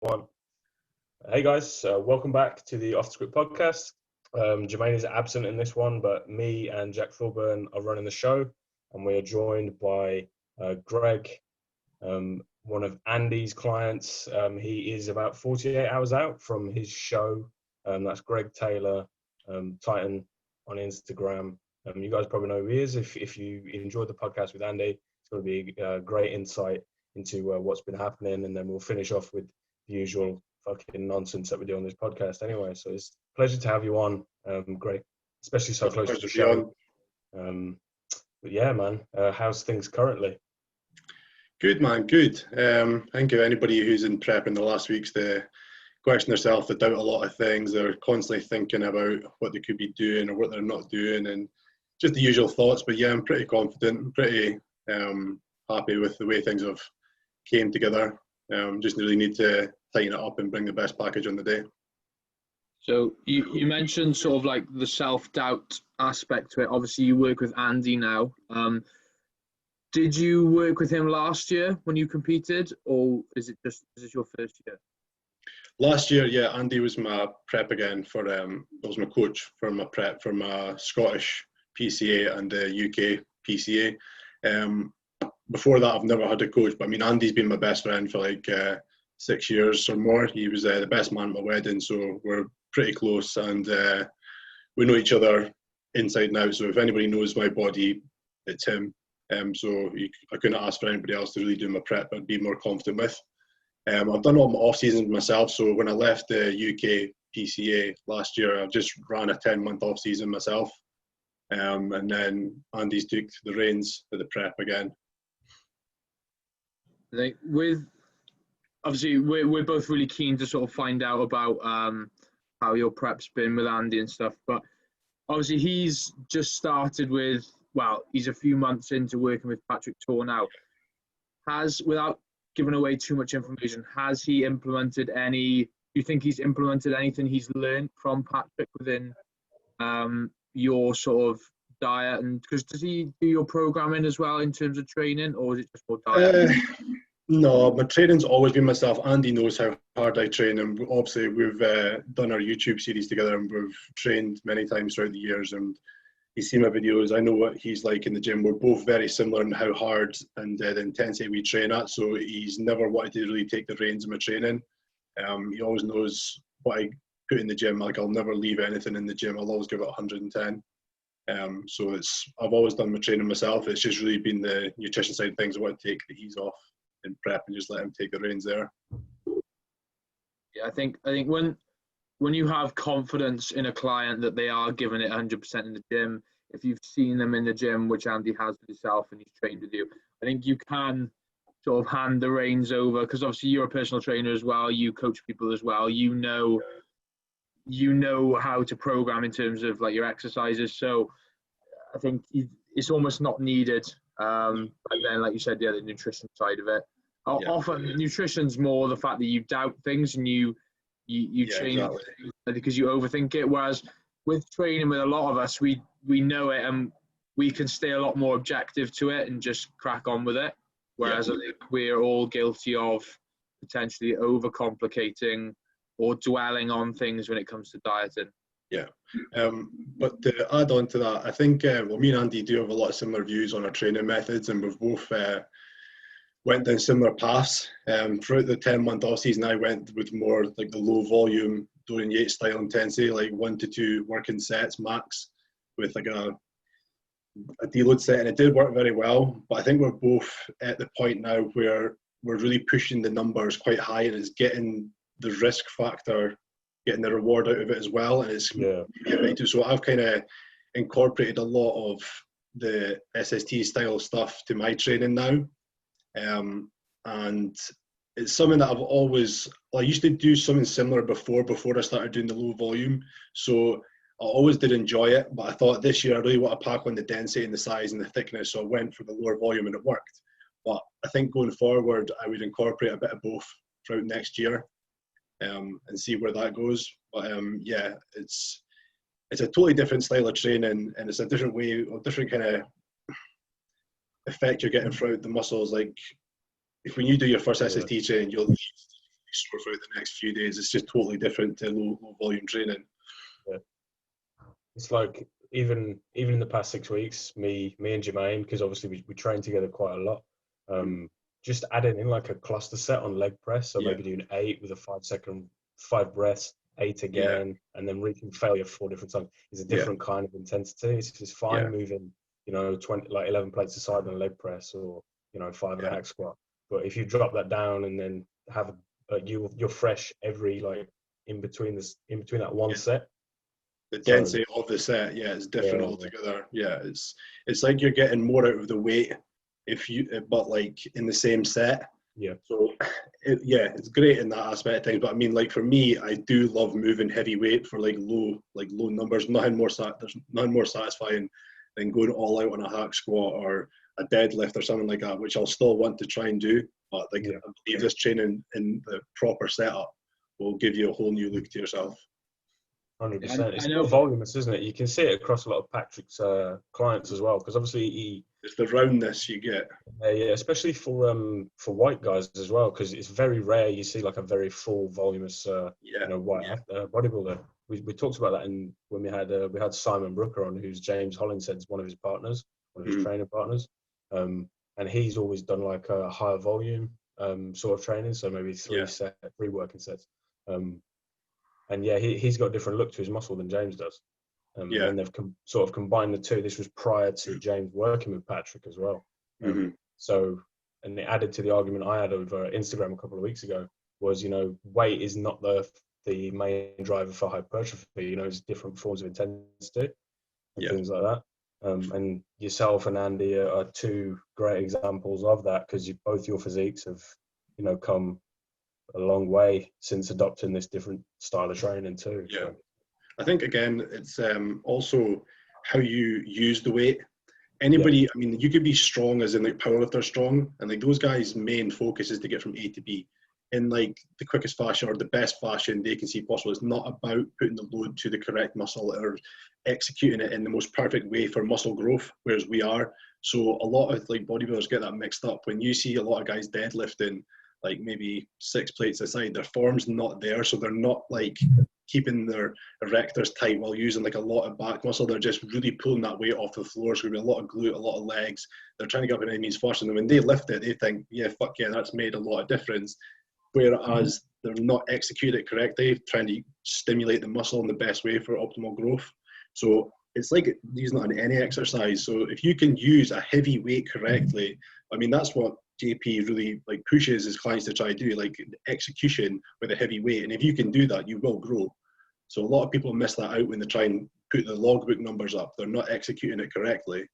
One. Hey guys, welcome back to the Off the Script podcast. Jermaines is absent in this one, but me and Jack Thorburn are running the show, and we are joined by Greg, one of Andy's clients. He is about 48 hours out from his show. That's Greg Taylor, Titan on Instagram. You guys probably know who he is. If you enjoyed the podcast with Andy, it's going to be a great insight into what's been happening, and then we'll finish off with the usual fucking nonsense that we do on this podcast anyway. So it's a pleasure to have you on, Greg, especially so close to the show. But yeah, man, how's things currently? Good, man, good. I think if anybody who's in prep in the last weeks, they question themselves, they doubt a lot of things, they're constantly thinking about what they could be doing or what they're not doing, and just the usual thoughts. But yeah, I'm pretty confident, I'm pretty happy with the way things have came together. Just really need to tighten it up and bring the best package on the day. So you mentioned sort of like the self-doubt aspect to it. Obviously you work with Andy now. Did you work with him last year when you competed, or is this your first year? Last year, yeah, Andy was my prep again for was my coach for my prep for my Scottish PCA and the UK PCA. Before that, I've never had a coach, but I mean, Andy's been my best friend for like 6 years or more. He was the best man at my wedding, so we're pretty close, and we know each other inside and out. So if anybody knows my body, it's him. So I couldn't ask for anybody else to really do my prep and be more confident with. I've done all my off seasons myself. So when I left the UK PCA last year, I just ran a 10-month off season myself, and then Andy's took the reins for the prep again. Obviously we're both really keen to sort of find out about how your prep's been with Andy and stuff, but obviously he's just started with, well, he's a few months into working with Patrick Tor now. Without giving away too much information, has he implemented do you think he's implemented anything he's learned from Patrick within your sort of diet? And because does he do your programming as well in terms of training, or is it just more diet? No, my training's always been myself. Andy knows how hard I train, and obviously we've done our YouTube series together, and we've trained many times throughout the years, and he's seen my videos. I know what he's like in the gym. We're both very similar in how hard and the intensity we train at, so he's never wanted to really take the reins of my training. He always knows what I put in the gym. Like, I'll never leave anything in the gym. I'll always give it 110. So I've always done my training myself. It's just really been the nutrition side of things. I want to take the ease off in prep and just let him take the reins there. Yeah, I think when you have confidence in a client that they are giving it 100% in the gym, if you've seen them in the gym, which Andy has with himself and he's trained with you, I think you can sort of hand the reins over, because obviously you're a personal trainer as well, you coach people as well, you know how to program in terms of like your exercises. So I think it's almost not needed. But then, like you said, the nutrition side of it. Often nutrition's more the fact that you doubt things and you change exactly. Because you overthink it. Whereas with training, with a lot of us, we know it and we can stay a lot more objective to it and just crack on with it. Whereas I think we're all guilty of potentially overcomplicating or dwelling on things when it comes to dieting. Yeah, but to add on to that, I think me and Andy do have a lot of similar views on our training methods, and we've both went down similar paths. Throughout the 10-month off season, I went with more like the low volume Dorian Yates style intensity, like 1 to 2 working sets max, with like a deload set, and it did work very well. But I think we're both at the point now where we're really pushing the numbers quite high, and it's getting the risk factor, getting the reward out of it as well, and it's so I've kind of incorporated a lot of the SST style stuff to my training now, and it's something that I used to do something similar before I started doing the low volume, so I always did enjoy it, but I thought this year I really want to pack on the density and the size and the thickness, so I went for the lower volume and it worked. But I think going forward I would incorporate a bit of both throughout next year, and see where that goes. But yeah, it's a totally different style of training, and it's a different way, or different kind of effect you're getting throughout the muscles. Like, if when you do your first SST training, sore for the next few days. It's just totally different to low volume training. Yeah. It's like even in the past 6 weeks, me and Jermaine, because obviously we train together quite a lot. Just adding in like a cluster set on leg press, so maybe doing 8 with a 5-second 5 breaths, 8 again, and then reaching failure 4 different times. It's a different kind of intensity. It's fine moving, 11 plates aside on a leg press, or 5 in a hack squat. But if you drop that down and then have you're fresh every in between that one set. The density of the set, it's different altogether. It's like you're getting more out of the weight but like in the same set. So it's great in that aspect of things. But I mean, like for me, I do love moving heavy weight for low numbers. There's nothing more satisfying than going all out on a hack squat or a deadlift or something like that, which I'll still want to try and do. But I believe this training in the proper setup will give you a whole new look to yourself. 100%. It's more voluminous, isn't it? You can see it across a lot of Patrick's clients as well, because obviously it's the roundness you get. Especially for white guys as well, because it's very rare you see like a very full voluminous white bodybuilder. We talked about that when we had Simon Brooker on, who's James Hollinshead's one of his partners, one of his training partners, and he's always done like a higher volume sort of training, so maybe 3 working sets. And he's got a different look to his muscle than James does. And they've sort of combined the two. This was prior to James working with Patrick as well. So, and it added to the argument I had over Instagram a couple of weeks ago was, weight is not the main driver for hypertrophy. It's different forms of intensity and things like that. And yourself and Andy are 2 great examples of that, because both your physiques have, come a long way since adopting this different style of training too. I think again it's also how you use the weight. Anybody, I mean, you could be strong as in like powerlifter strong, and like those guys' main focus is to get from A to B in like the quickest fashion or the best fashion they can see possible. It's not about putting the load to the correct muscle or executing it in the most perfect way for muscle growth, whereas we are. So a lot of like bodybuilders get that mixed up. When you see a lot of guys deadlifting like maybe 6 plates aside, their form's not there, so they're not like keeping their erectors tight while using like a lot of back muscle. They're just really pulling that weight off the floor. So there'll be a lot of glute, a lot of legs. They're trying to get up in any means faster. And when they lift it, they think, that's made a lot of difference. Whereas they're not executing it correctly, trying to stimulate the muscle in the best way for optimal growth. So it's like using it on any exercise. So if you can use a heavy weight correctly, I mean, that's what JP really like pushes his clients to try to do, like execution with a heavy weight. And if you can do that, you will grow. So a lot of people miss that out when they try and put the logbook numbers up. They're not executing it correctly.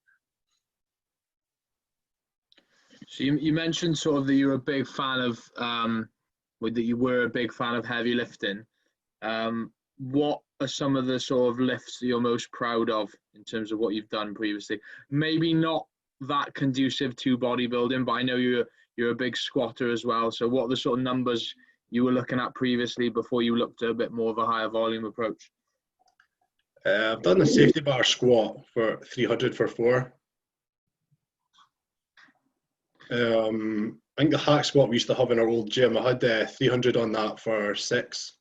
So you mentioned sort of that you're a big fan of, that you were a big fan of heavy lifting. What are some of the sort of lifts that you're most proud of in terms of what you've done previously? Maybe not that conducive to bodybuilding, but I know you're a big squatter as well. So what are the sort of numbers you were looking at previously before you looked at a bit more of a higher volume approach? I've done a safety bar squat for 300 for 4. I think the hack squat we used to have in our old gym, I had 300 on that for 6,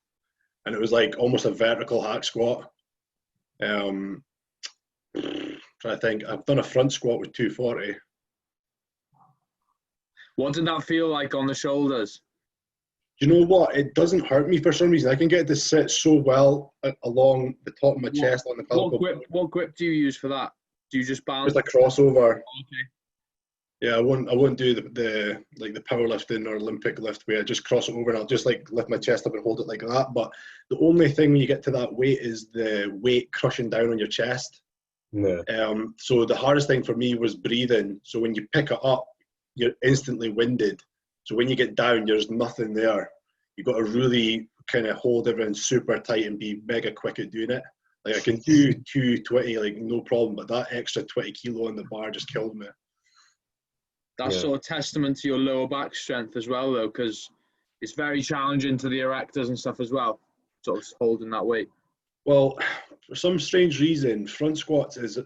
and it was like almost a vertical hack squat. I think I've done a front squat with 240. What did that feel like on the shoulders? You know what? It doesn't hurt me for some reason. I can get this sit so well along the top of my chest on the clavicle. What grip do you use for that? Do you just balance? Just a crossover. Okay. Yeah, I won't do the powerlifting or Olympic lift where I just cross it over and I'll just like lift my chest up and hold it like that. But the only thing when you get to that weight is the weight crushing down on your chest. Yeah. So the hardest thing for me was breathing. So when you pick it up, you're instantly winded. So when you get down, there's nothing there. You've got to really kind of hold everything super tight and be mega quick at doing it. Like I can do 220, like no problem, but that extra 20 kilo on the bar just killed me. That's sort of testament to your lower back strength as well, though, because it's very challenging to the erectors and stuff as well, sort of holding that weight. Well, for some strange reason, front squats is,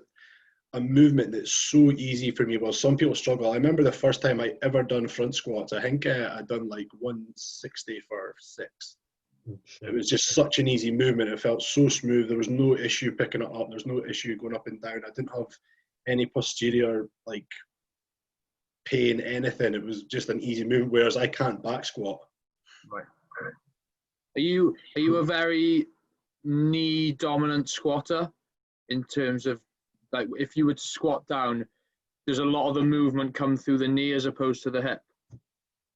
a movement that's so easy for me. Well, some people struggle. I remember the first time I ever done front squats. I think I'd done like 160 for 6. It was just such an easy movement. It felt so smooth. There was no issue picking it up. There was no issue going up and down. I didn't have any posterior like pain, anything. It was just an easy movement, whereas I can't back squat. Right. Are you a very knee dominant squatter in terms of, like, if you were to squat down, does a lot of the movement come through the knee as opposed to the hip?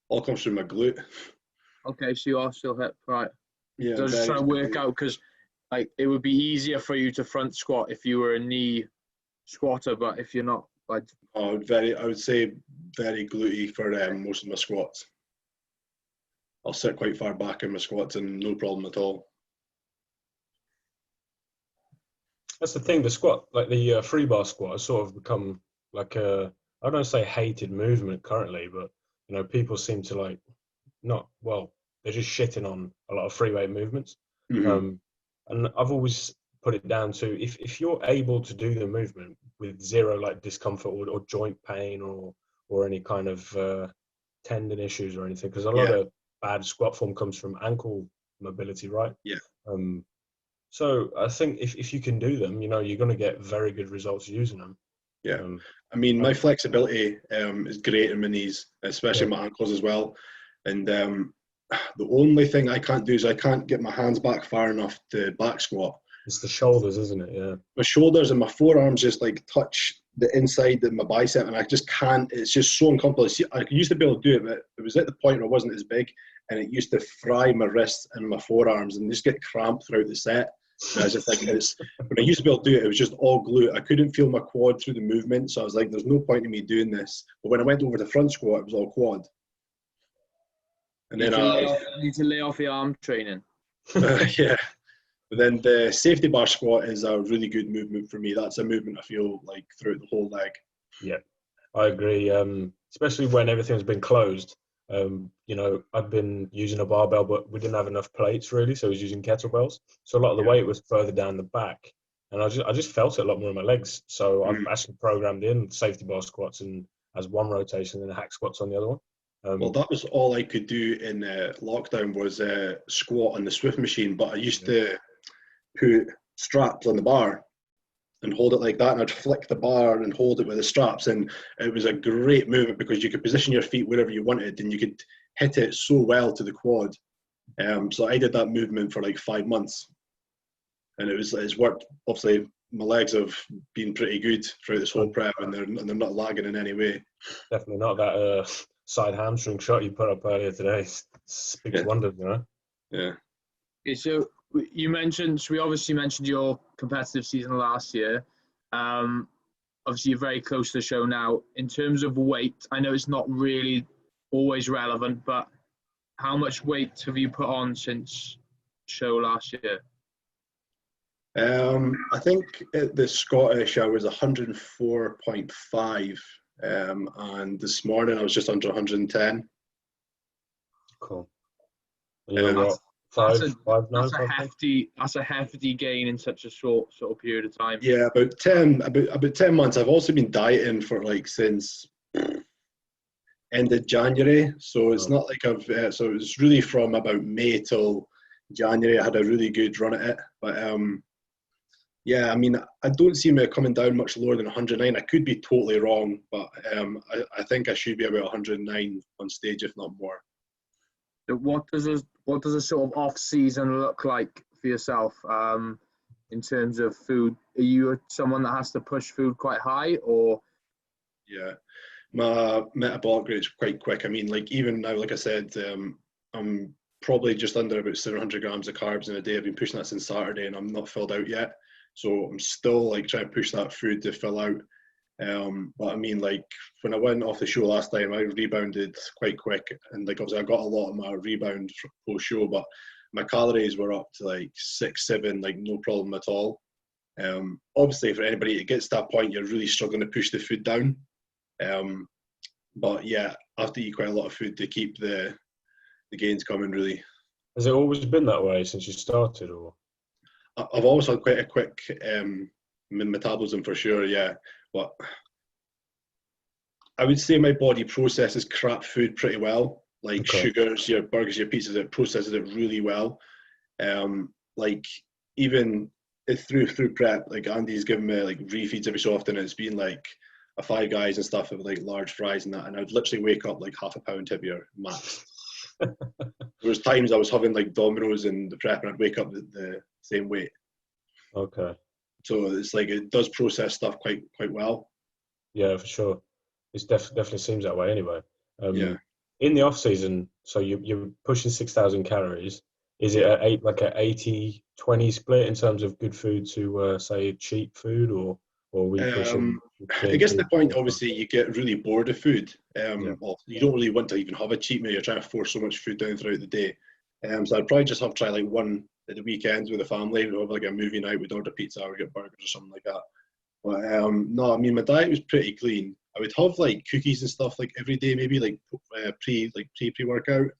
All comes through my glute. Okay, so you are still hip, right? Yeah. So I was just trying to work out, because like it would be easier for you to front squat if you were a knee squatter, but if you're not, like, I would say very glutey for most of my squats. I'll sit quite far back in my squats and no problem at all. That's the thing. The squat, like the free bar squat, has sort of become like I don't say hated movement currently, but you know, people seem to like they're just shitting on a lot of free weight movements. Mm-hmm. And I've always put it down to if you're able to do the movement with zero like discomfort or joint pain or any kind of tendon issues or anything, because a lot of bad squat form comes from ankle mobility, right? Yeah. So I think if you can do them, you know, you're going to get very good results using them. Yeah. I mean, my flexibility is great in my knees, especially my ankles as well. And the only thing I can't do is I can't get my hands back far enough to back squat. It's the shoulders, isn't it? Yeah. My shoulders and my forearms just like touch the inside of my bicep, and I just can't. It's just so uncomfortable. See, I used to be able to do it, but it was at the point where it wasn't as big, and it used to fry my wrists and my forearms and just get cramped throughout the set. And I was just thinking, when I used to be able to do it, it was just all glute. I couldn't feel my quad through the movement, so I was like, there's no point in me doing this. But when I went over to front squat, it was all quad. And then you need to lay off the arm training. yeah. But then the safety bar squat is a really good movement for me. That's a movement I feel like throughout the whole leg. Yeah, I agree. Especially when everything's been closed. You know, I've been using a barbell, but we didn't have enough plates really, so I was using kettlebells. So a lot of the weight was further down the back, and I just felt it a lot more in my legs. So I've actually programmed in safety bar squats and as one rotation and a hack squats on the other one. Well, that was all I could do in lockdown was squat on the Swift machine, but I used to put straps on the bar and hold it like that, and I'd flick the bar and hold it with the straps, and it was a great movement because you could position your feet wherever you wanted and you could hit it so well to the quad. So I did that movement for like 5 months, and it's worked. Obviously my legs have been pretty good throughout this whole prep, and they're not lagging in any way. Definitely not that side hamstring shot you put up earlier today. Speaks wonders, you know. Yeah. Okay, so we obviously mentioned your competitive season last year. Obviously you're very close to the show now. In terms of weight, I know it's not really always relevant, but how much weight have you put on since show last year? I think at the Scottish I was 104.5, and this morning I was just under 110. Cool. That's a hefty gain in such a short sort of period of time. Yeah, about 10 months. I've also been dieting for like since end of January, so it's not like I've so it was really from about May till January I had a really good run at it. But yeah, I mean, I don't see me coming down much lower than 109. I could be totally wrong, but I think I should be about 109 on stage, if not more. So what does a sort of off season look like for yourself in terms of food? Are you someone that has to push food quite high, or? Yeah, my metabolic rate's quite quick. I mean, like even now, like I said, I'm probably just under about 700 grams of carbs in a day. I've been pushing that since Saturday, and I'm not filled out yet. So I'm still like trying to push that food to fill out. But I mean, like when I went off the show last time, I rebounded quite quick, and like obviously I got a lot of my rebound post show, but my calories were up to like 6, 7, like no problem at all. Obviously for anybody that gets to that point, you're really struggling to push the food down. But yeah, I have to eat quite a lot of food to keep the gains coming, really. Has it always been that way since you started, or? I've always had quite a quick metabolism for sure, yeah. but I would say my body processes crap food pretty well. Like sugars, your burgers, your pizzas, it processes it really well. Like even through prep, like Andy's given me like refeeds every so often, and it's been like a Five Guys and stuff with like large fries and that, and I'd literally wake up like half a pound heavier max. There was times I was having like Domino's in the prep and I'd wake up the same weight. Okay. So it's like it does process stuff quite well. Yeah, for sure. It definitely seems that way anyway. Yeah. In the off season, so you're pushing 6,000 calories. Is it like a 80-20 split in terms of good food to say cheap food, or we pushing? I guess the point, obviously, you get really bored of food. Yeah. Well, you don't really want to even have a cheat meal. You're trying to force so much food down throughout the day. So I'd probably just have to try like one at the weekends with the family. We'd have like a movie night. We'd order pizza or get burgers or something like that. But no, I mean, my diet was pretty clean. I would have like cookies and stuff like every day, maybe like pre-workout,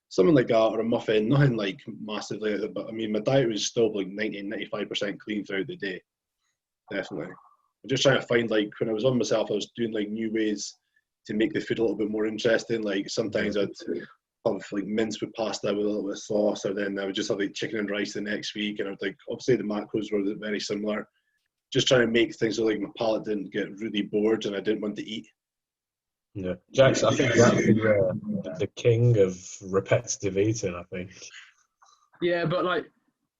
something like that, or a muffin. Nothing like massively, but I mean, my diet was still like 90-95% clean throughout the day. Definitely. I'm just trying to find, like, when I was on myself, I was doing like new ways to make the food a little bit more interesting. Like sometimes I'd have like mince with pasta with a little bit of sauce, or then I would just have like chicken and rice the next week, and I'd like, obviously the macros were very similar. Just trying to make things so like my palate didn't get really bored and I didn't want to eat. Yeah, Jax, I think that's the king of repetitive eating, I think. Yeah, but like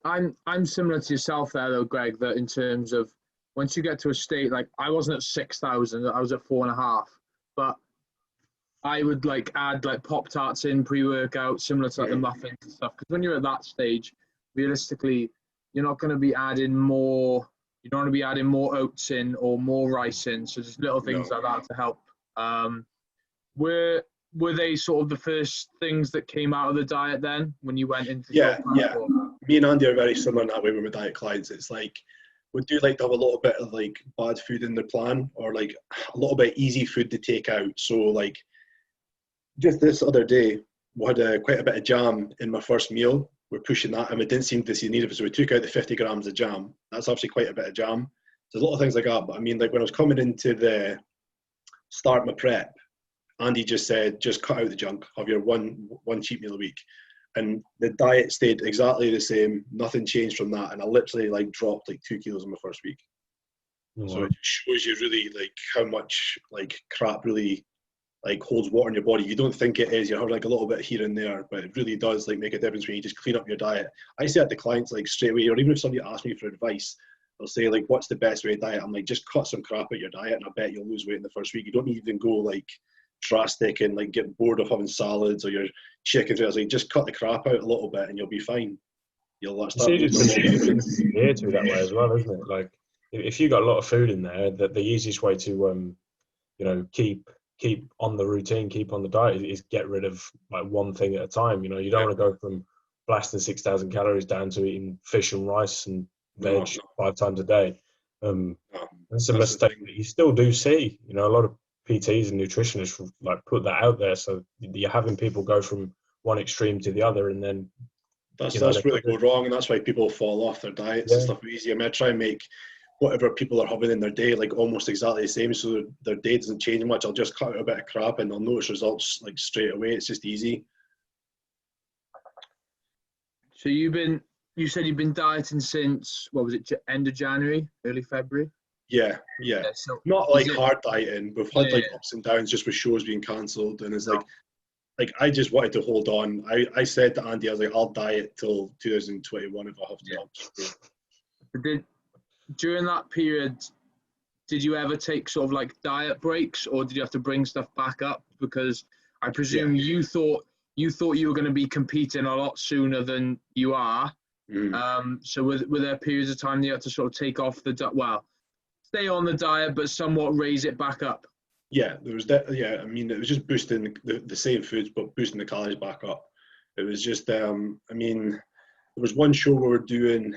I'm similar to yourself there though, Greg, that in terms of once you get to a state, like I wasn't at 6,000, I was at 4.5, but I would like add like Pop-Tarts in pre-workout, similar to like the muffins and stuff. Because when you're at that stage, realistically, you're not going to be adding more. You don't want to be adding more oats in or more rice in. So just little things like that to help. Were they sort of the first things that came out of the diet then when you went into? Yeah. Me and Andy are very similar in that way with my diet clients. It's like we do like to have a little bit of like bad food in the plan, or like a little bit easy food to take out. So like just this other day, we had quite a bit of jam in my first meal. We're pushing that, and we didn't seem to see the need of it, so we took out the 50 grams of jam. That's actually quite a bit of jam. So there's a lot of things like that. But I mean, like when I was coming into the start of my prep, Andy just said, just cut out the junk, have your one cheat meal a week. And the diet stayed exactly the same. Nothing changed from that. And I literally like dropped like 2 kilos in my first week. Wow. So it shows you really like how much like crap really like holds water in your body. You don't think it is. You have like a little bit here and there, but it really does like make a difference when you just clean up your diet. I say that to clients like straight away, or even if somebody asks me for advice, they'll say like, what's the best way to diet? I'm like, just cut some crap out your diet and I bet you'll lose weight in the first week. You don't even go like drastic and like get bored of having salads or your chicken. I was like, just cut the crap out a little bit and you'll be fine. You'll start to that way as well, isn't it? Like if you got a lot of food in there, that the easiest way to keep on the routine, keep on the diet is get rid of like one thing at a time. You know, you don't want to go from blasting 6,000 calories down to eating fish and rice and veg 5 times a day. That's a mistake that you still do see. You know, a lot of PTs and nutritionists like put that out there, so you're having people go from one extreme to the other, and then that's where they go wrong, and that's why people fall off their diets and stuff easy. I mean, I try and make whatever people are having in their day like almost exactly the same, so their day doesn't change much. I'll just cut out a bit of crap and they'll notice results like straight away. It's just easy. So you said you've been dieting since, what was it, end of January, early February? Yeah. So not like hard dieting. We've had like ups and downs just with shows being cancelled, and it's like I just wanted to hold on. I said to Andy, I was like, I'll diet till 2021 if I have to. During that period, did you ever take sort of like diet breaks, or did you have to bring stuff back up? Because I presume you thought you were going to be competing a lot sooner than you are. So were there periods of time that you had to sort of take off stay on the diet, but somewhat raise it back up? Yeah, there was that. Yeah, I mean, it was just boosting the same foods, but boosting the calories back up. It was just, I mean, there was one show we were doing.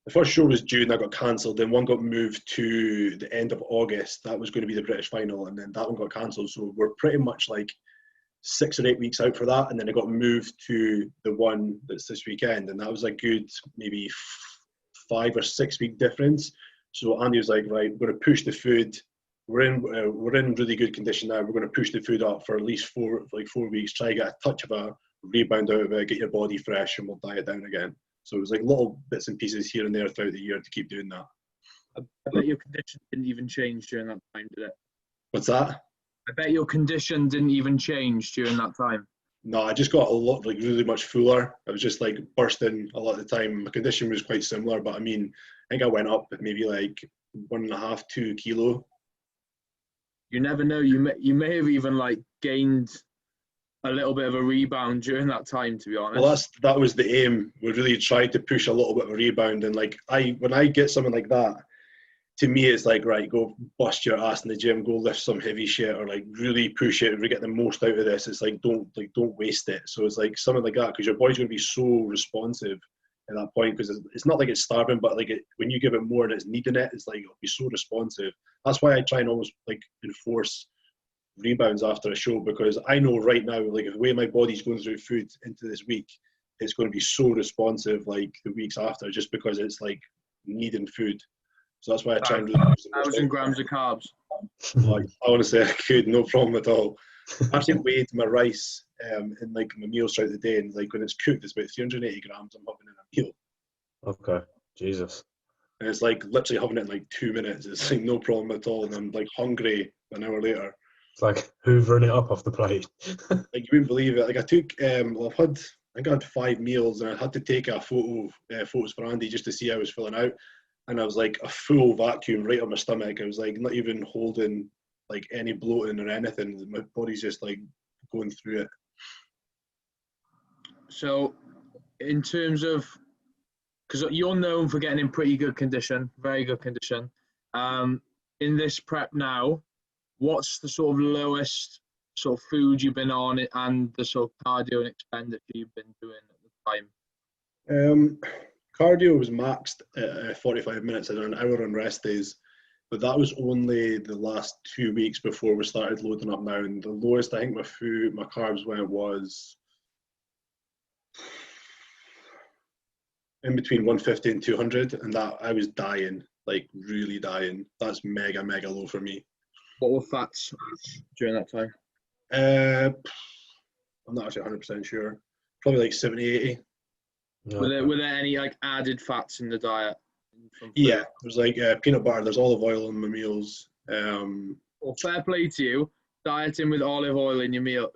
The first show was June, that got cancelled. Then one got moved to the end of August. That was going to be the British final, and then that one got cancelled. So we're pretty much like 6 or 8 weeks out for that, and then it got moved to the one that's this weekend, and that was a good maybe 5 or 6 week difference. So Andy was like, right, we're going to push the food. We're in really good condition now. We're going to push the food up for at least 4 weeks. Try to get a touch of a rebound out of it, get your body fresh, and we'll diet down again. So it was like little bits and pieces here and there throughout the year to keep doing that. I bet your condition didn't even change during that time, did it? What's that? I bet your condition didn't even change during that time. No, I just got a lot, like really much fuller. I was just like bursting a lot of the time. My condition was quite similar, but I mean, I think I went up maybe like 1.5, 2 kilo. You never know. You may have even like gained a little bit of a rebound during that time, to be honest. Well, that was the aim. We really tried to push a little bit of a rebound, and like when I get something like that, to me it's like, right, go bust your ass in the gym, go lift some heavy shit, or like really push it, really get the most out of this. It's like don't waste it. So it's like something like that, because your body's going to be so responsive at that point, because it's not like it's starving, but like when you give it more and it's needing it, it's like it'll be so responsive. That's why I try and almost like enforce rebounds after a show, because I know right now, like the way my body's going through food into this week, it's going to be so responsive like the weeks after, just because it's like needing food. So that's why I try and do 1,000 grams of carbs. Like, I want to say I could, no problem at all. I actually weighed my rice in like my meals throughout the day, and like when it's cooked, it's about 380 grams I'm having in a meal. Okay, Jesus. And it's like literally having it in like 2 minutes. It's like no problem at all, and I'm like hungry an hour later. It's like hoovering it up off the plate. Like you wouldn't believe it. Like I took, I think I had 5 meals, and I had to take a photos for Andy just to see how I was filling out. And I was like a full vacuum right on my stomach. I was like not even holding like any bloating or anything. My body's just like going through it. So in terms of, because you're known for getting in pretty good condition, very good condition. In this prep now, what's the sort of lowest sort of food you've been on and the sort of cardio and expenditure you've been doing at the time? Cardio was maxed at 45 minutes. I did an hour on rest days, but that was only the last 2 weeks before we started loading up now. And the lowest I think my carbs went was in between 150 and 200, and that I was dying, like really dying. That's mega low for me. What were fats during that time? I'm not actually 100% sure. Probably like 70, 80. Were there any like added fats in the diet? Yeah, there's like peanut butter. There's olive oil in my meals. Well, fair play to you, dieting with olive oil in your meal.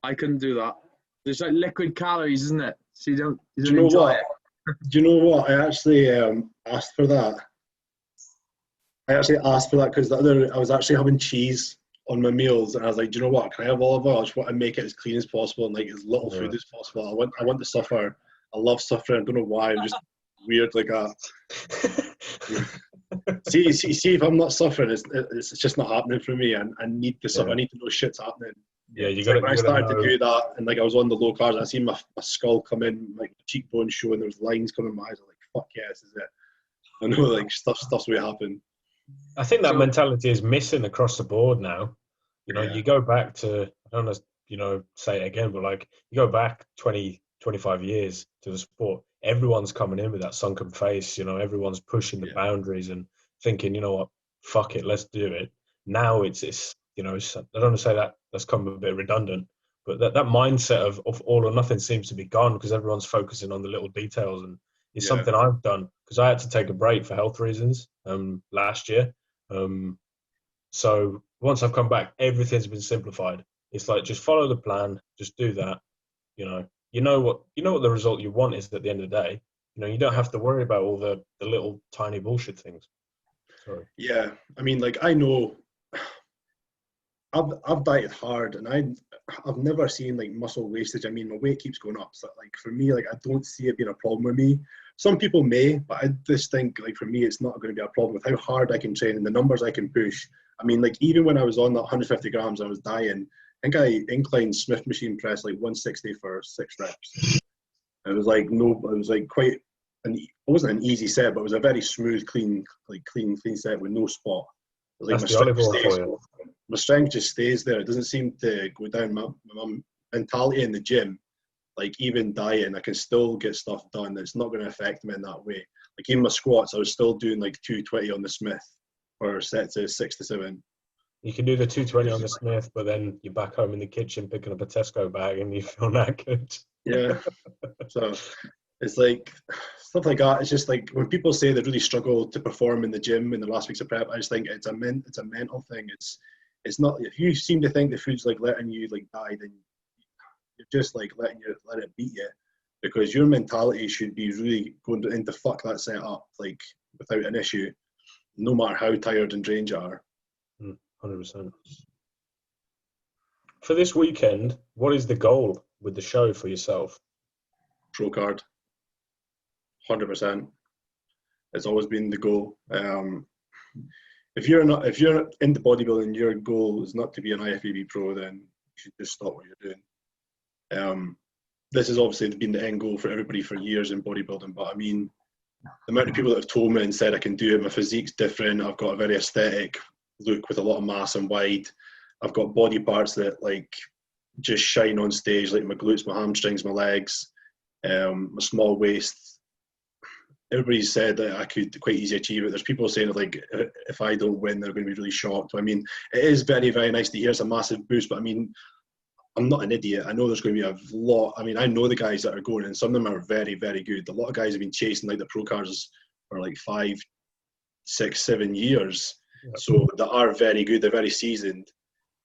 I couldn't do that. It's like liquid calories, isn't it? So you don't do you know enjoy what? it. Do you know what? I actually asked for that. Because I was actually having cheese on my meals, and I was like, do you know what? Can I have olive oil? I just want to make it as clean as possible and like as little food as possible. I want to suffer. I love suffering. I don't know why. I'm just weird like that. see, if I'm not suffering, it's just not happening for me. I need to suffer. I need to know shit's happening. Yeah, you got. Like when I started to do that, and like I was on the low carbs, I seen my skull come in, like my cheekbones showing. There was lines coming in my eyes. I'm like, fuck yeah, this is it. I know, like stuff's going to happen. I think that mentality is missing across the board now. You know, you go back to, I don't know, say it again, but like you go back 20, 25 years to the sport, everyone's coming in with that sunken face. Everyone's pushing the boundaries and thinking, you know what, fuck it, let's do it. Now it's I don't want to say that that's come a bit redundant, but that mindset of all or nothing seems to be gone because everyone's focusing on the little details, and it's something I've done because I had to take a break for health reasons last year. So once I've come back, everything's been simplified. It's like just follow the plan, just do that. You know what the result you want is at the end of the day. You don't have to worry about all the little tiny bullshit things. Sorry. Yeah, I mean, like I know I've dieted hard, and I've never seen like muscle wastage. I mean, my weight keeps going up, so like for me, like I don't see it being a problem with me. Some people may, but I just think like for me, it's not going to be a problem with how hard I can train and the numbers I can push. I mean, like even when I was on that 150 grams, I was dying. I think I inclined Smith machine press like 160 for 6 reps. It was like quite it wasn't an easy set, but it was a very smooth, clean set with no spot. Like that's the olive oil for you. My strength just stays there. It doesn't seem to go down. My mentality in the gym like even dieting, I can still get stuff done. It's not going to affect me in that way. Like even my squats, I was still doing like 220 on the Smith for sets of 6 to 7. You can do the 220 on the Smith, but then you're back home in the kitchen picking up a Tesco bag and you feel that good. Yeah. So it's like stuff like that. It's just like when people say they really struggle to perform in the gym in the last weeks of prep, I just think it's a mental thing. It's not, if you seem to think the food's like letting you like die, then you're just like let it beat you, because your mentality should be really going into fuck that set up like without an issue, no matter how tired and drained you are. 100%. For this weekend, what is the goal with the show for yourself? Pro card, 100%. It's always been the goal. If you're into bodybuilding, your goal is not to be an IFBB pro, then you should just stop what you're doing. This has obviously been the end goal for everybody for years in bodybuilding, but I mean, the amount of people that have told me and said I can do it, my physique's different, I've got a very aesthetic look with a lot of mass and wide, I've got body parts that like just shine on stage, like my glutes, my hamstrings, my legs, my small waist. Everybody said that I could quite easily achieve it. There's people saying that like if I don't win, they're going to be really shocked. I mean, it is very, very nice to hear it's a massive boost, but I mean, I'm not an idiot. I know there's going to be a lot. I mean, I know the guys that are going, and some of them are very, very good. A lot of guys have been chasing like the pro cards for like 5, 6, 7 years. Yeah. So they are very good. They're very seasoned.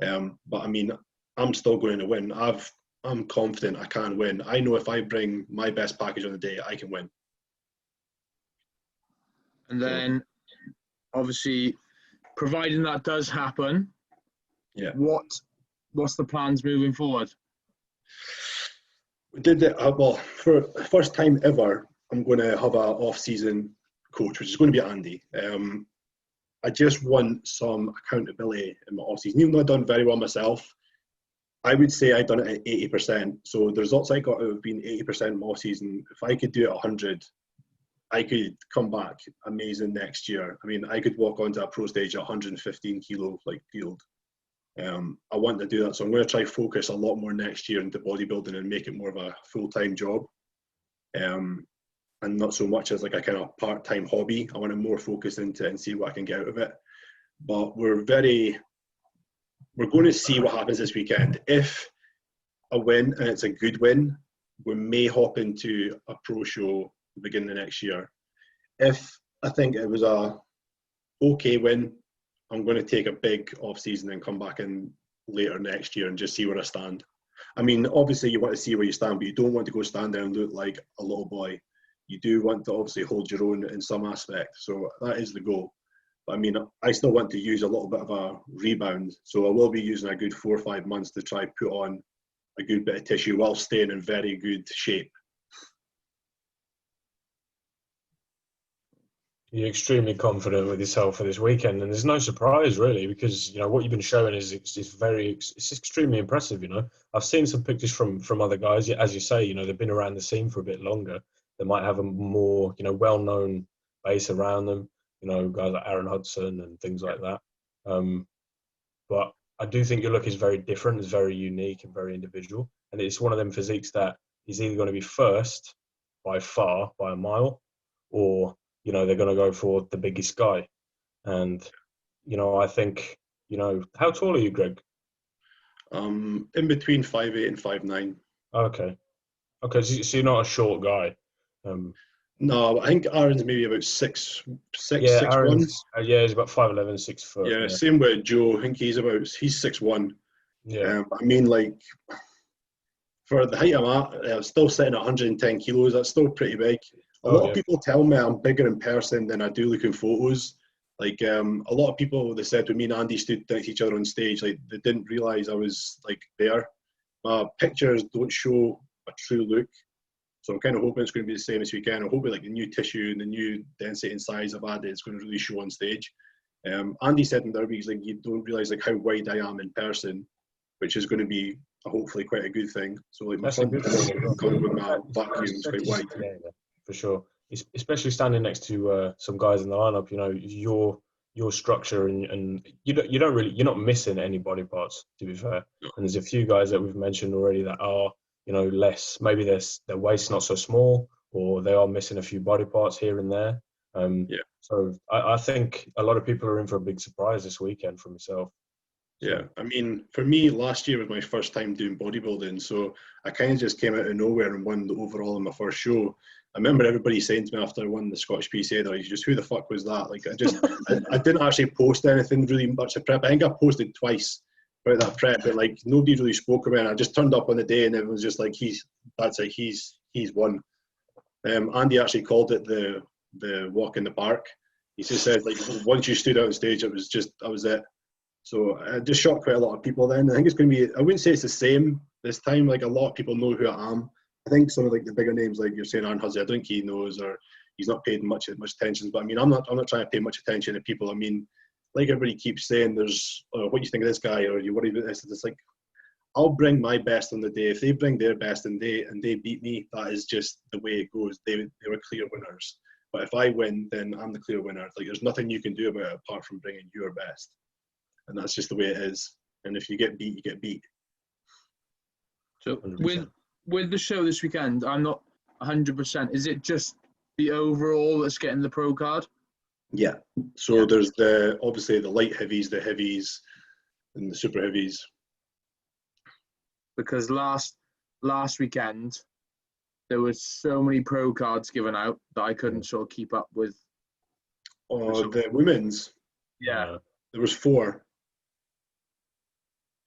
But I mean, I'm still going to win. I'm confident I can win. I know if I bring my best package on the day, I can win. And then, obviously, providing that does happen, yeah. What's the plans moving forward? We did it, well, for the first time ever, I'm going to have an off-season coach, which is going to be Andy. I just want some accountability in my off-season. Even though I've done very well myself, I would say I've done it at 80%. So the results I got have been 80% in my off-season. If I could do it 100, I could come back amazing next year. I mean, I could walk onto a pro stage at 115 kilo, like field. I want to do that, so I'm going to try focus a lot more next year into bodybuilding and make it more of a full-time job, and not so much as like a kind of part-time hobby. I want to more focus into it and see what I can get out of it. But we're going to see what happens this weekend. If I win and it's a good win, we may hop into a pro show the beginning of next year. If I think it was a okay win, I'm going to take a big off-season and come back in later next year and just see where I stand. I mean, obviously you want to see where you stand, but you don't want to go stand there and look like a little boy. You do want to obviously hold your own in some aspect. So that is the goal. But I mean, I still want to use a little bit of a rebound. So I will be using a good 4 or 5 months to try put on a good bit of tissue while staying in very good shape. You're extremely confident with yourself for this weekend, and there's no surprise really, because you know what you've been showing is it's extremely impressive. You know, I've seen some pictures from other guys, as you say. You know, they've been around the scene for a bit longer. They might have a more well-known base around them. You know, guys like Aaron Hudson and things like that. But I do think your look is very different. It's very unique and very individual, and it's one of them physiques that is either going to be first by far, by a mile, or they're going to go for the biggest guy. And, I think, how tall are you, Greg? In between 5'8" and 5'9". Okay, so you're not a short guy. No, I think Aaron's maybe about 6'1". Yeah, he's about 5'11", 6 foot. Yeah, same with Joe. I think he's 6'1". Yeah. I mean, like, for the height I'm at, still sitting at 110 kilos. That's still pretty big. A lot of people tell me I'm bigger in person than I do look in photos. Like, a lot of people, they said when me and Andy stood next to each other on stage, like, they didn't realise I was, like, there. My pictures don't show a true look. So I'm kind of hoping it's going to be the same this weekend. I'm hoping, like, the new tissue and the new density and size I've added is going to really show on stage. Andy said in Derby, he's like, you don't realise, like, how wide I am in person, which is going to be hopefully quite a good thing. So, like, my front coming with my vacuum is quite wide. Yeah. For sure, especially standing next to some guys in the lineup. Your structure and you're not missing any body parts, to be fair. And there's a few guys that we've mentioned already that are less. Maybe their waist's not so small, or they are missing a few body parts here and there. So I think a lot of people are in for a big surprise this weekend for myself. Yeah, I mean, for me, last year was my first time doing bodybuilding, so I kind of just came out of nowhere and won the overall in my first show. I remember everybody saying to me after I won the Scottish PCA, like, just who the fuck was that? Like, I didn't actually post anything really much of prep. I think I posted twice about that prep, but like nobody really spoke about it. I just turned up on the day and it was just like, he's won. Andy actually called it the walk in the park. He just said, like, once you stood out on stage, that was it. So I just shocked quite a lot of people then. I think it's going to be, I wouldn't say it's the same this time. Like, a lot of people know who I am. I think some of like the bigger names, like you're saying, Aaron Huzzy, I don't think he knows, or he's not paid much attention. But I mean, I'm not trying to pay much attention to people. I mean, like everybody keeps saying, there's, what do you think of this guy, or you worry about this? It's like, I'll bring my best on the day. If they bring their best and they beat me, that is just the way it goes. They were clear winners. But if I win, then I'm the clear winner. Like, there's nothing you can do about it apart from bringing your best. And that's just the way it is. And if you get beat, you get beat. So with the show this weekend, I'm not 100%. Is it just the overall that's getting the pro card? Yeah. So there's obviously the light heavies, the heavies, and the super heavies. Because last weekend, there was so many pro cards given out that I couldn't sort of keep up with. Oh, the women's? Yeah. There was 4.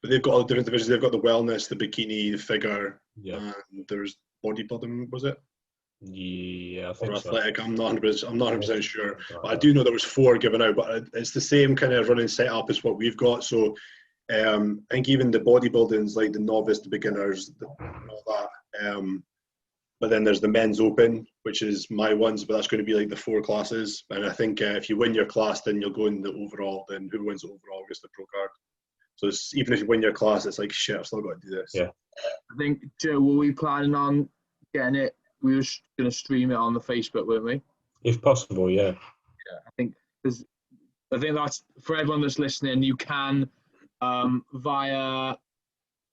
But they've got all the different divisions. They've got the wellness, the bikini, the figure, and there's bodybuilding, was it? Yeah, I think or so. athletic. I'm not 100% sure. But I do know there was 4 given out. But it's the same kind of running setup as what we've got. So I think even the bodybuilding's like the novice, the beginners, all that. But then there's the men's open, which is my ones, but that's going to be like the 4 classes. And I think if you win your class, then you'll go in the overall. Then who wins the overall gets the pro card. So it's, even if you win your class, it's like, shit, I've still got to do this. Yeah. I think, Joe, were we planning on getting it? We were going to stream it on the Facebook, weren't we? If possible, yeah. Yeah, I think that's for everyone that's listening. You can via,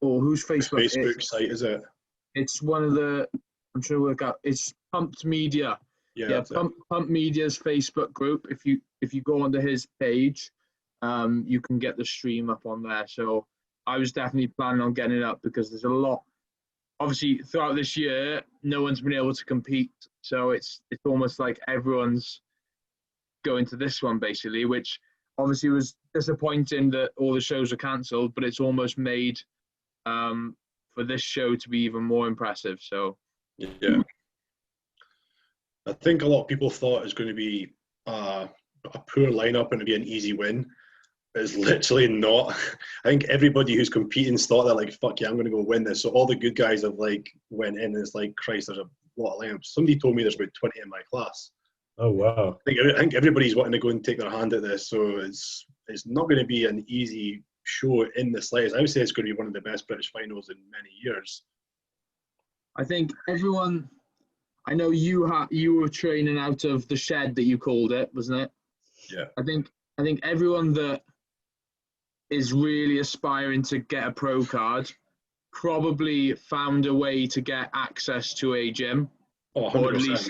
or whose Facebook? Facebook site, is it? It's one of the, I'm trying to work out. It's Pumped Media. Yeah, Pump Media's Facebook group. If you go onto his page, you can get the stream up on there. So I was definitely planning on getting it up because there's a lot. Obviously, throughout this year, no one's been able to compete. So it's almost like everyone's going to this one, basically, which obviously was disappointing that all the shows are cancelled, but it's almost made for this show to be even more impressive. So yeah, I think a lot of people thought it was going to be a poor lineup and to be an easy win. It's literally not. I think everybody who's competing thought that, like, fuck yeah, I'm going to go win this. So all the good guys have like went in and it's like, Christ, there's a lot of lineups. Somebody told me there's about 20 in my class. Oh wow. I think everybody's wanting to go and take their hand at this. So it's not going to be an easy show in the slightest. I would say it's going to be one of the best British finals in many years. I think everyone, I know you were training out of the shed that you called it, wasn't it? Yeah. I think everyone that is really aspiring to get a pro card probably found a way to get access to a gym, or at least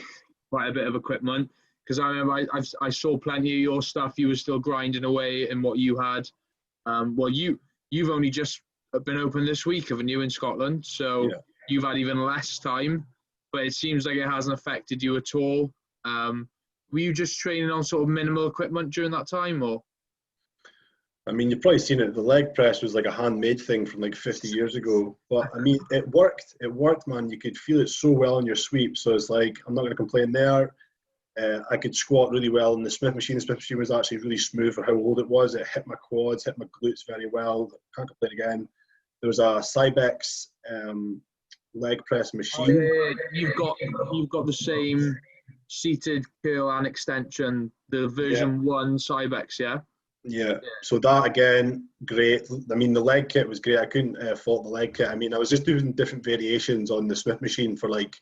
quite a bit of equipment. Because I remember I saw plenty of your stuff. You were still grinding away in what you had. Well, you've only just been open this week, haven't you, in Scotland? So you've had even less time. But it seems like it hasn't affected you at all. Were you just training on sort of minimal equipment during that time, or? I mean, you've probably seen it. The leg press was like a handmade thing from like 50 years ago. But I mean, it worked. It worked, man. You could feel it so well on your sweep. So it's like, I'm not going to complain there. I could squat really well in the Smith machine. The Smith machine was actually really smooth for how old it was. It hit my quads, hit my glutes very well. Can't complain again. There was a Cybex leg press machine. Oh, yeah. You've got the same seated curl and extension, the version 1 Cybex, yeah? Yeah, so that again, great. I mean, the leg kit was great. I couldn't fault the leg kit. I mean, I was just doing different variations on the Smith machine for like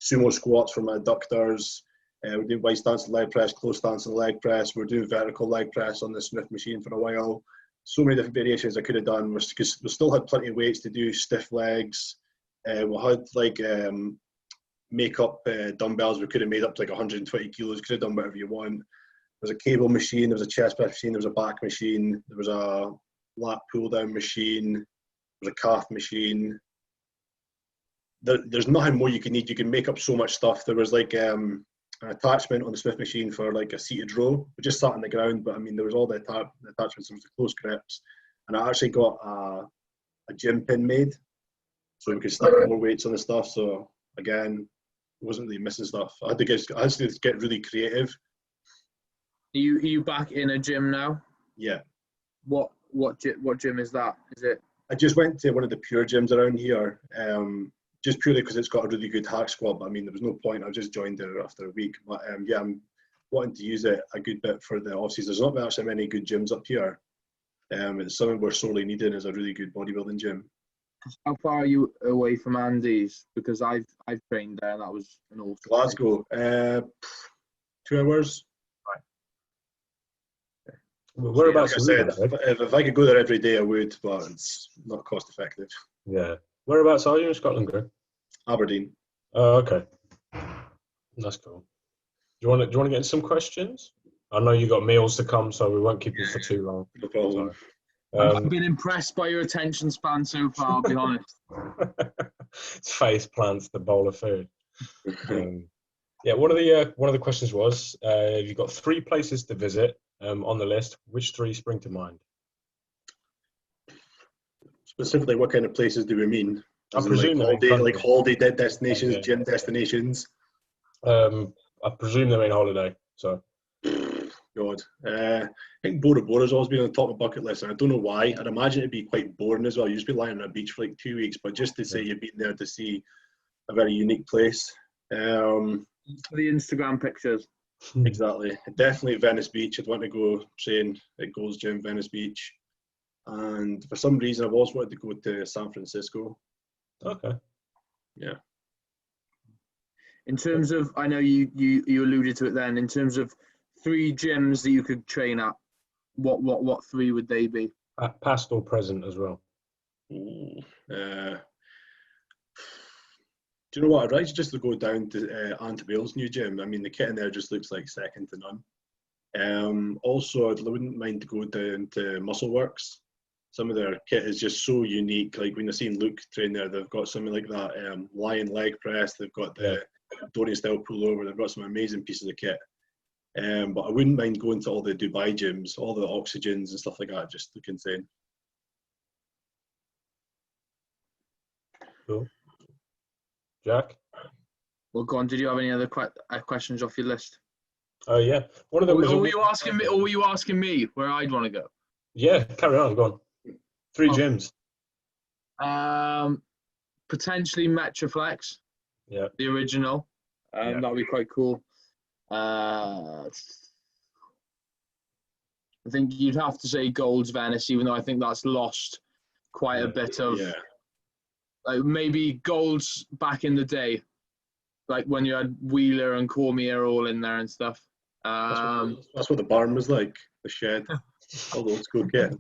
sumo squats for my adductors. We're doing wide stance and leg press, close stance and leg press. We're doing vertical leg press on the Smith machine for a while. So many different variations I could have done because we still had plenty of weights to do, stiff legs. We had like make-up dumbbells. We could have made up to like 120 kilos. Could have done whatever you want. There was a cable machine. There was a chest press machine. There was a back machine. There was a lat pull-down machine. There was a calf machine. There's nothing more you can need. You can make up so much stuff. There was like an attachment on the Smith machine for like a seated row. We just sat on the ground, but I mean, there was all the attachments. There was the close grips, and I actually got a gym pin made, so we could stack more weights on the stuff. So again, wasn't really missing stuff. I had to get really creative. Are you back in a gym now? Yeah. What gym is that? Is it? I just went to one of the pure gyms around here, just purely because it's got a really good hack squat. But I mean, there was no point. I just joined there after a week. But yeah, I'm wanting to use it a good bit for the off season. There's not actually many good gyms up here. It's something we're sorely needing is a really good bodybuilding gym. How far are you away from Andy's? Because I've trained there, and that was an awesome. Glasgow, 2 hours. Well, whereabouts? Like I said, if I could go there every day, I would, but it's not cost effective. Yeah. Whereabouts are you in Scotland, Greg? Aberdeen. Oh, okay. That's cool. Do you want to get into some questions? I know you got meals to come, so we won't keep you for too long. No problem. I've been impressed by your attention span so far, I'll be honest. It's face plants, the bowl of food. Yeah, one of the questions was, you've got 3 places to visit on the list. Which 3 spring to mind? Specifically, what kind of places do we mean? I presume like holiday destinations, gym destinations. I presume they mean holiday. So, God, I think Bora Bora's always been on the top of the bucket list, and I don't know why. I'd imagine it'd be quite boring as well. You'd just be lying on a beach for like 2 weeks, but just to say you've been there to see a very unique place. For the Instagram pictures. Exactly. Definitely Venice Beach. I'd want to go train at Gold's Gym, Venice Beach. And for some reason, I've always wanted to go to San Francisco. Okay. Yeah. In terms of, I know you alluded to it then, in terms of 3 gyms that you could train at, what 3 would they be? Past or present as well. Do you know what? I'd like to just go down to Antibale's new gym. I mean, the kit in there just looks like second to none. Also, I wouldn't mind to go down to Muscleworks. Some of their kit is just so unique. Like when I've seen Luke train there, they've got something like that lion leg press. They've got the Dorian style pullover. They've got some amazing pieces of kit. But I wouldn't mind going to all the Dubai gyms, all the oxygens and stuff like that. Just look insane. Cool. Jack? Well, go on. Did you have any other questions off your list? Oh yeah. One of them were you asking me? Or were you asking me where I'd want to go? Yeah, carry on. Go on. 3 gyms. Potentially Metroflex. Yeah. The original. That'd be quite cool. I think you'd have to say Gold's Venice, even though I think that's lost quite a bit of. Yeah. Like maybe Gold's back in the day, like when you had Wheeler and Cormier all in there and stuff. That's what the barn was like, the shed, all the old school kit.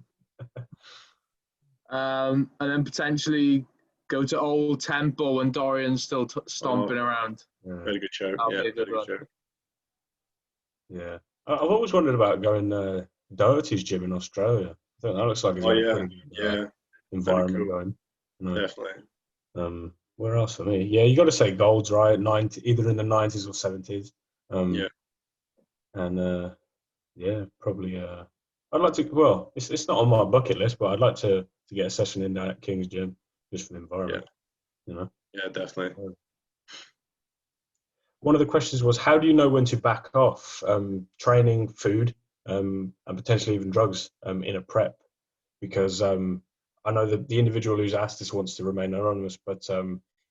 And then potentially go to Old Temple when Dorian's still stomping around. Yeah. Very good show. Yeah, very good show. Yeah. I've always wondered about going Doherty's gym in Australia. I think that looks like it's a pretty good environment cool. Going. No. Definitely. Where else for me? Yeah, you got to say Gold's, right? Either in the 90s or 70s. And probably. I'd like to. Well, it's not on my bucket list, but I'd like to get a session in at King's Gym just for the environment. Yeah. You know. Yeah, definitely. One of the questions was, how do you know when to back off training, food, and potentially even drugs in a prep? Because I know that the individual who's asked this wants to remain anonymous, but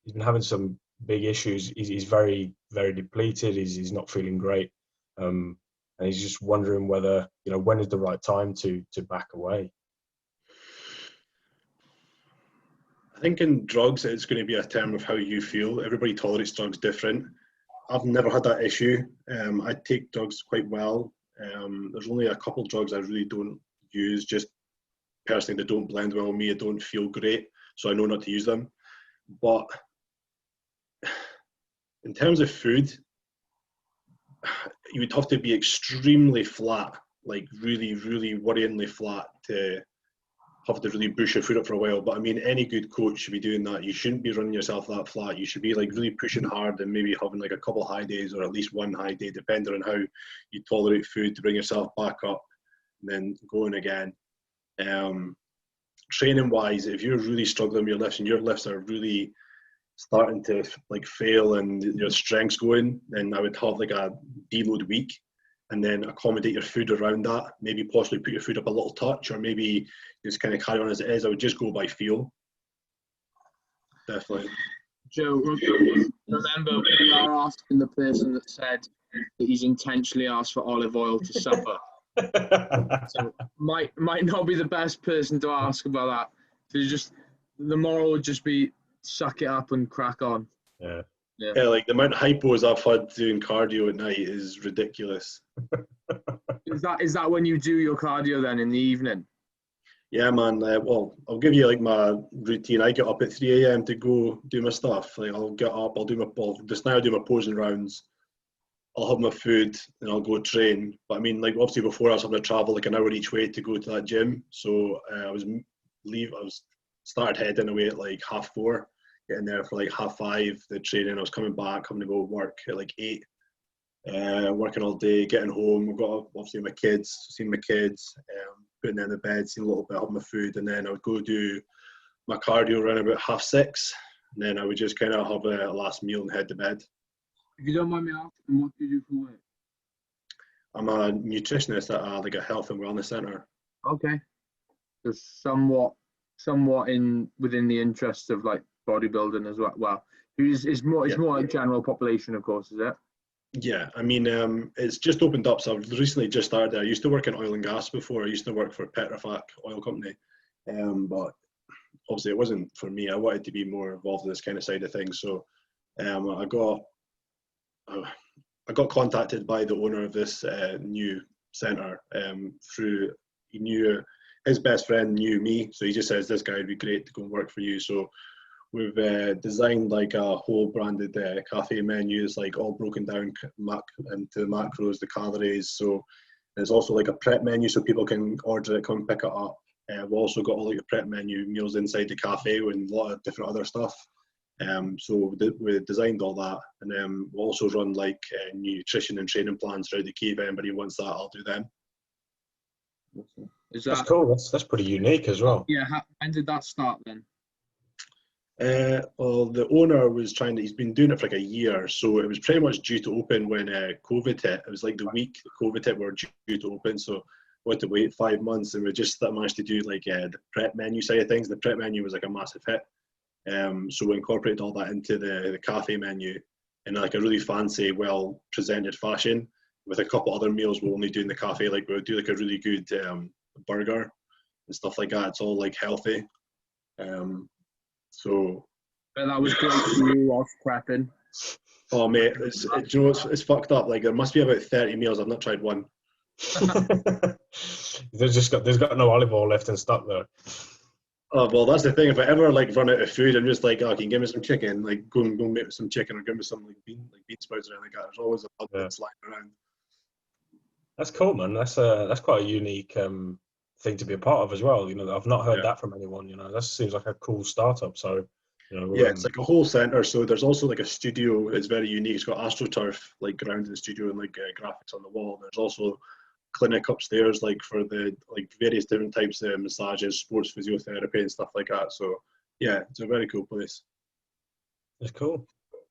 he's been having some big issues. He's very, very depleted. He's not feeling great. And he's just wondering whether, when is the right time to back away? I think in drugs, it's going to be a term of how you feel. Everybody tolerates drugs different. I've never had that issue. I take drugs quite well. There's only a couple of drugs I really don't use, just personally, they don't blend well with me. I don't feel great, so I know not to use them. But in terms of food, you would have to be extremely flat, like really, really worryingly flat to have to really push your food up for a while. But I mean, any good coach should be doing that. You shouldn't be running yourself that flat. You should be like really pushing hard and maybe having like a couple high days or at least one high day, depending on how you tolerate food, to bring yourself back up and then going again. Training wise, if you're really struggling with your lifts and your lifts are really starting to like fail and your strength's going, then I would have like a deload week and then accommodate your food around that. Maybe possibly put your food up a little touch, or maybe just kind of carry on as it is. I would just go by feel. Definitely. Joe, remember we are asking the person that said that he's intentionally asked for olive oil to supper. So might not be the best person to ask about that. So just the moral would just be suck it up and crack on. Yeah. Yeah, like the amount of hypos I've had doing cardio at night is ridiculous. Is that when you do your cardio then in the evening? Yeah, man. Well, I'll give you like my routine. I get up at 3 a.m. to go do my stuff. Like I'll get up, I'll do my just now I do my posing rounds. I'll have my food and I'll go train. But I mean, like obviously before I was having to travel like an hour each way to go to that gym. So I was started heading away at like 4:30, getting there for like 5:30. The training. I was coming back, having to go work at like 8. Working all day, getting home. I've got obviously my kids, seeing my kids, putting them in the bed, seeing a little bit, having my food, and then I would go do my cardio around about 6:30, and then I would just kind of have a last meal and head to bed. If you don't mind me asking, what do you do for work? I'm a nutritionist at like a health and wellness centre. Okay. So somewhat within the interests of like bodybuilding as well. Well, it's more like general population, of course, is it? Yeah, I mean, it's just opened up. So I've recently just started there. I used to work in oil and gas before. I used to work for Petrofac Oil Company, but obviously it wasn't for me. I wanted to be more involved in this kind of side of things. So I got contacted by the owner of this new centre through. He knew his best friend knew me, so he just says this guy would be great to go and work for you. So we've designed like a whole branded cafe menu. It's like all broken down into the macros, the calories. So there's also like a prep menu so people can order it, come pick it up. We've also got all like the prep menu meals inside the cafe with a lot of different other stuff. So we designed all that, and then we'll also run like nutrition and training plans throughout the key. If anybody wants that, I'll do them. That's cool. That's pretty unique as well. Yeah. When did that start then? Well, the owner was he's been doing it for like a year, so it was pretty much due to open when COVID hit. It was like the week COVID hit, we were due to open, so we had to wait 5 months, and we just managed to do like the prep menu side of things. The prep menu was like a massive hit, so we incorporated all that into the cafe menu in like a really fancy, well presented fashion, with a couple other meals we'll only do in the cafe. Like we'll do like a really good burger and stuff like that. It's all like healthy. So But that was great for you whilst prepping. Oh mate, you know it's fucked up. Like there must be about 30 meals. I've not tried one. There's got no olive oil left in stock though. Oh well, that's the thing. If I ever like run out of food, I'm just like, oh, can you give me some chicken? Like go make me some chicken, or give me some like bean sprouts or anything like that. There's always a bug sliding around. That's cool, man. That's quite a unique thing to be a part of as well. You know, I've not heard that from anyone. You know, that seems like a cool startup. So, you know, yeah, it's like a whole center. So there's also like a studio. It's very unique. It's got AstroTurf like ground in the studio and like graphics on the wall. There's also clinic upstairs, like for the like various different types of massages, sports physiotherapy, and stuff like that. So yeah, it's a very cool place. It's cool.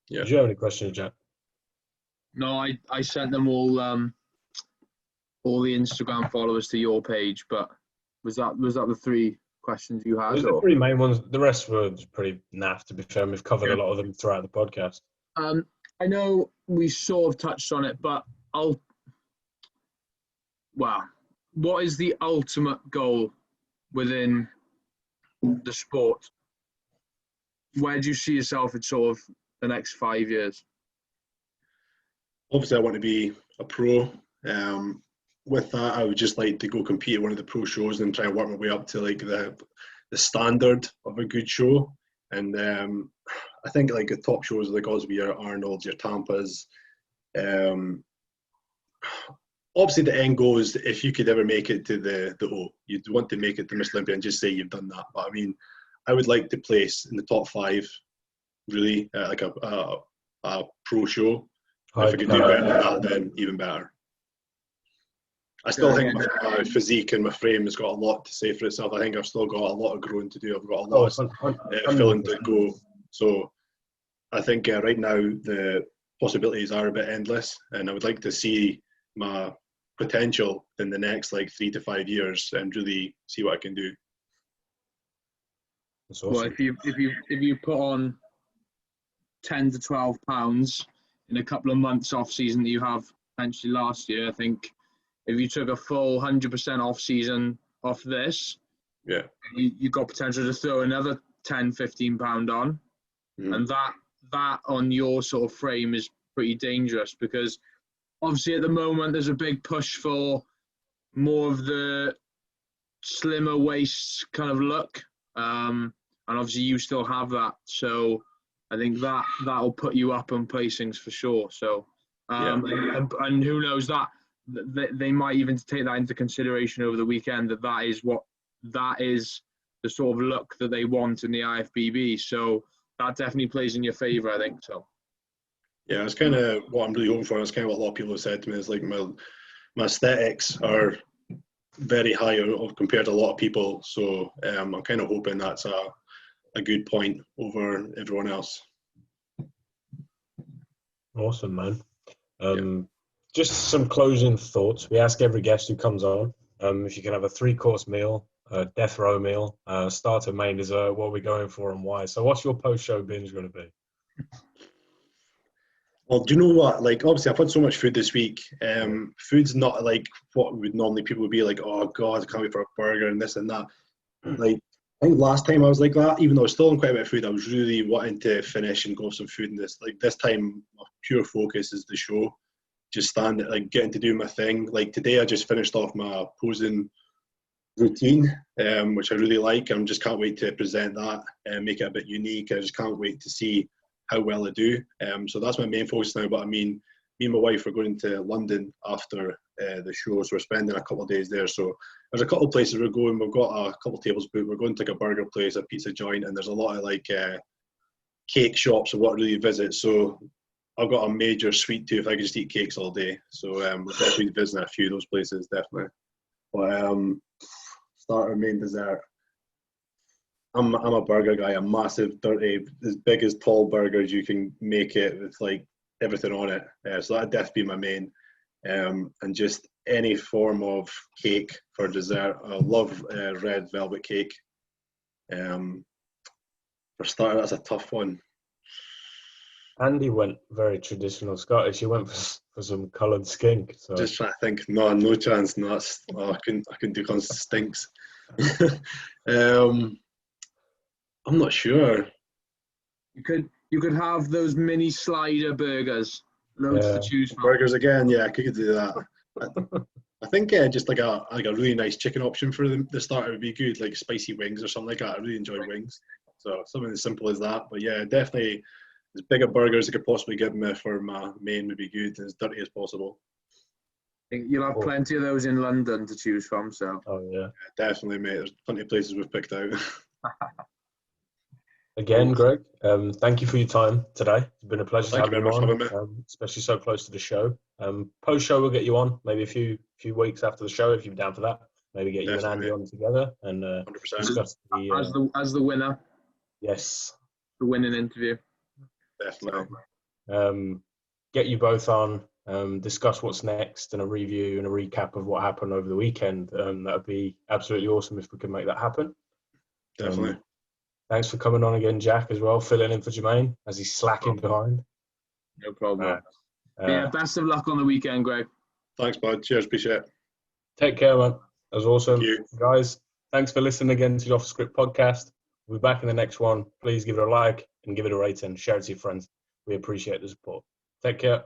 Yeah. Do you have any questions, Jack? No, I sent them all the Instagram followers to your page, but was that the 3 questions you had? Those are the 3 main ones. The rest were pretty naff, to be fair. We've covered a lot of them throughout the podcast. I know we sort of touched on it, but what is the ultimate goal within the sport? Where do you see yourself in sort of the next 5 years? Obviously, I want to be a pro. With that, I would just like to go compete at one of the pro shows and try and work my way up to like the standard of a good show. And I think like the top shows are like obviously your Arnold's, your Tampas. Obviously, the end goal is if you could ever make it to the O, you'd want to make it to Miss Olympia and just say you've done that. But I mean, I would like to place in the top 5, really, like a pro show. If I could do better than that, then even better. I still think my physique and my frame has got a lot to say for itself. I think I've still got a lot of growing to do. I've got a lot of filling to go. So I think right now the possibilities are a bit endless, and I would like to see my potential in the next like 3 to 5 years and really see what I can do. That's awesome. Well, if you put on 10 to 12 pounds in a couple of months off season that you have potentially last year, I think if you took a full 100% off season off this, yeah, you got potential to throw another 10, 15 pound on, and that on your sort of frame is pretty dangerous, because obviously at the moment there's a big push for more of the slimmer waist kind of look, and obviously you still have that, so I think that'll put you up on placings for sure. So and who knows, that they might even take that into consideration over the weekend, that is the sort of look that they want in the IFBB. So that definitely plays in your favour, I think. So yeah, it's kind of what I'm really hoping for. It's kind of what a lot of people have said to me. It's like my aesthetics are very high compared to a lot of people. So I'm kind of hoping that's a good point over everyone else. Awesome, man. Just some closing thoughts. We ask every guest who comes on if you can have a 3-course meal, a death row meal, starter, main, dessert, what are we going for and why? So what's your post-show binge going to be? Well, do you know what? Like, obviously, I've had so much food this week. Food's not like what would normally people would be like, oh, God, I can't wait for a burger and this and that. Like, I think last time I was like that, even though I was still on quite a bit of food, I was really wanting to finish and go some food in this. Like, this time, my pure focus is the show. Just standing, like, getting to do my thing. Like, today I just finished off my posing routine, which I really like. I just can't wait to present that and make it a bit unique. I just can't wait to see how well I do. So that's my main focus now. But I mean, me and my wife are going to London after the show, so we're spending a couple of days there. So there's a couple of places we're going. We've got a couple of tables booked. We're going to like a burger place, a pizza joint, and there's a lot of like cake shops and what really visit. So I've got a major sweet tooth. I could just eat cakes all day. So we're definitely visiting a few of those places, definitely. But starter, main, dessert. I'm a burger guy. A massive, dirty, as big as tall burgers you can make it with like everything on it. So that'd definitely be my main. And just any form of cake for dessert. I love red velvet cake. For starter, that's a tough one. Andy went very traditional Scottish. He went for some coloured skink. So. Just trying to think. No chance. No, I couldn't do constant stinks. I'm not sure. you could have those mini slider burgers. Loads to choose from. Burgers again, yeah, I could do that. I think just like a really nice chicken option for the starter would be good, like spicy wings or something like that. I really enjoy wings, so something as simple as that. But yeah, definitely as big a burger as I could possibly give me for my main would be good, as dirty as possible. I think you'll have plenty of those in London to choose from. So. Oh yeah, definitely, mate. There's plenty of places we've picked out. Again, Greg, thank you for your time today. It's been a pleasure to have you on, especially so close to the show. Post-show, we'll get you on maybe a few weeks after the show if you're down for that. Maybe get you and Andy on together and discuss as the winner. Yes. The winning interview. Definitely. Get you both on, discuss what's next and a review and a recap of what happened over the weekend. That would be absolutely awesome if we could make that happen. Definitely. Thanks for coming on again, Jack, as well, filling in for Jermaine as he's slacking behind. No problem. Best of luck on the weekend, Greg. Thanks, bud. Cheers. Appreciate it. Take care, man. That was awesome. Thank you. Guys, thanks for listening again to the Off Script podcast. We'll be back in the next one. Please give it a like and give it a rating. Share it to your friends. We appreciate the support. Take care.